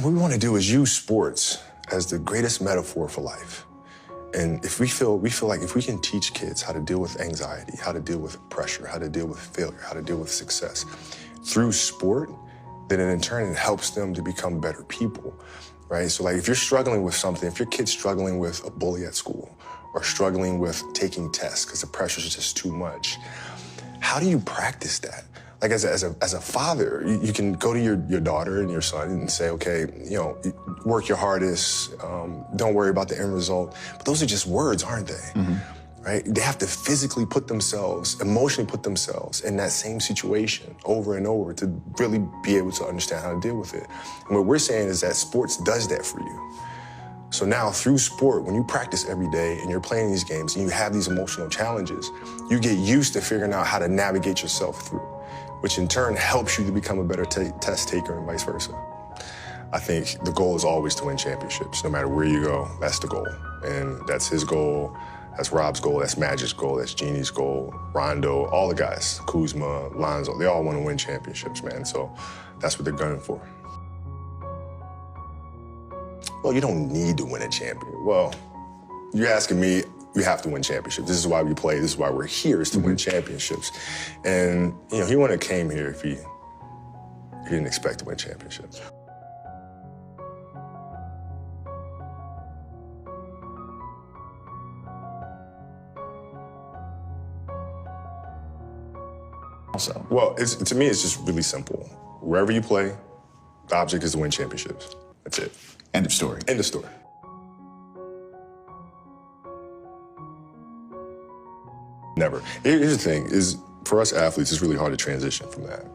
what we want to do is use sports as the greatest metaphor for life. And if we feel like if we can teach kids how to deal with anxiety, how to deal with pressure, how to deal with failure, how to deal with success through sport, then in turn it helps them to become better people, right? So like if you're struggling with something, if your kid's struggling with a bully at school or struggling with taking tests because the pressure is just too much, how do you practice that? Like as a father, you can go to your daughter and your son and say, okay, work your hardest, don't worry about the end result. But those are just words, aren't they? Mm-hmm. Right? They have to physically put themselves, emotionally put themselves in that same situation over and over to really be able to understand how to deal with it. And what we're saying is that sports does that for you. So now through sport, when you practice every day and you're playing these games and you have these emotional challenges, you get used to figuring out how to navigate yourself through, which in turn helps you to become a better test taker and vice versa. I think the goal is always to win championships. No matter where you go, that's the goal. And that's his goal, that's Rob's goal, that's Magic's goal, that's Jeannie's goal, Rondo, all the guys, Kuzma, Lonzo, they all want to win championships, man. So that's what they're gunning for. Well, you don't need to win a champion. Well, you're asking me, you have to win championships. This is why we play, this is why we're here, is to win championships. And, he wouldn't have came here if he didn't expect to win championships. Well, to me, it's just really simple. Wherever you play, the object is to win championships. That's it. End of story. End of story. Never. Here's the thing, is for us athletes, it's really hard to transition from that,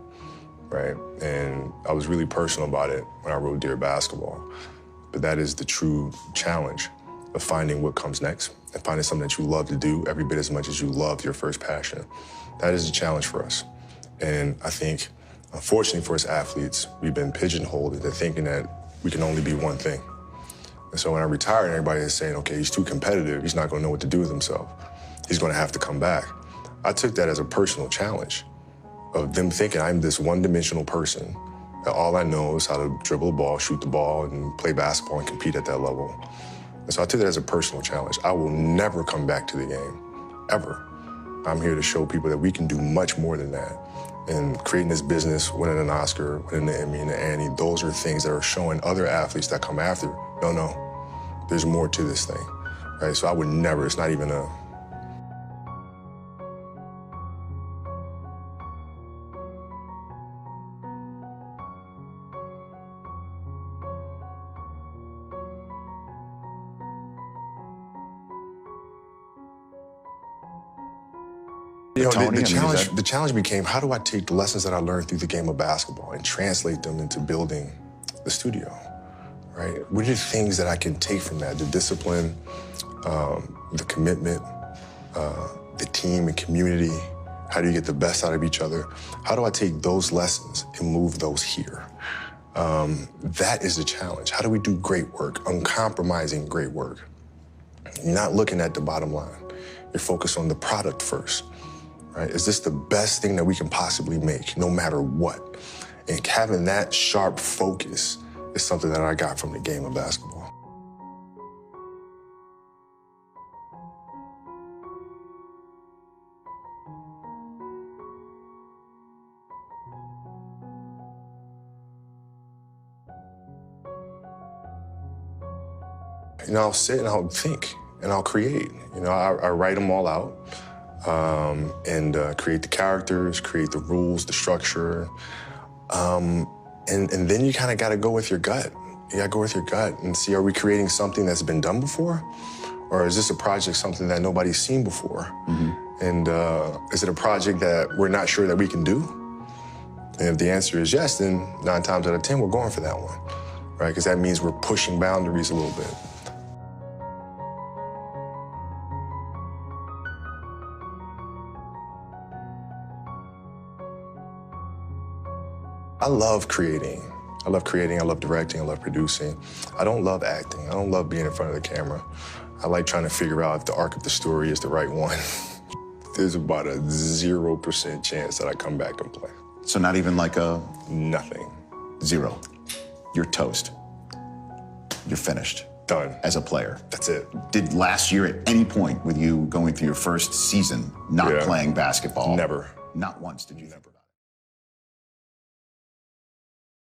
right? And I was really personal about it when I wrote Dear Basketball. But that is the true challenge of finding what comes next and finding something that you love to do every bit as much as you loved your first passion. That is a challenge for us. And I think, unfortunately for us athletes, we've been pigeonholed into thinking that we can only be one thing. And so when I retired, everybody is saying, okay, he's too competitive, he's not gonna know what to do with himself. He's gonna have to come back. I took that as a personal challenge of them thinking I'm this one-dimensional person, that all I know is how to dribble the ball, shoot the ball, and play basketball and compete at that level. And so I took that as a personal challenge. I will never come back to the game, ever. I'm here to show people that we can do much more than that. And creating this business, winning an Oscar, winning the Emmy and the Annie, those are things that are showing other athletes that come after, no, there's more to this thing, right? So I would never, it's not even a, the challenge became, how do I take the lessons that I learned through the game of basketball and translate them into building the studio, right? What are the things that I can take from that? The discipline, the commitment, the team and community. How do you get the best out of each other? How do I take those lessons and move those here? That is the challenge. How do we do great work, uncompromising great work? You're not looking at the bottom line. You're focused on the product first. Right? Is this the best thing that we can possibly make, no matter what? And having that sharp focus is something that I got from the game of basketball. I'll sit and I'll think and I'll create. I write them all out. And create the characters, create the rules, the structure. And then you kind of got to go with your gut. You got to go with your gut and see, are we creating something that's been done before? Or is this a project something that nobody's seen before? Mm-hmm. And is it a project that we're not sure that we can do? And if the answer is yes, then 9 times out of 10, we're going for that one, right? Because that means we're pushing boundaries a little bit. I love creating. I love directing, I love producing. I don't love acting. I don't love being in front of the camera. I like trying to figure out if the arc of the story is the right one. There's about a 0% chance that I come back and play. So not even like a... Nothing. 0. You're toast. you're finished. Done. As a player. That's it. Did last year at any point with you going through your first season not playing basketball? Never. Not once did you think about it?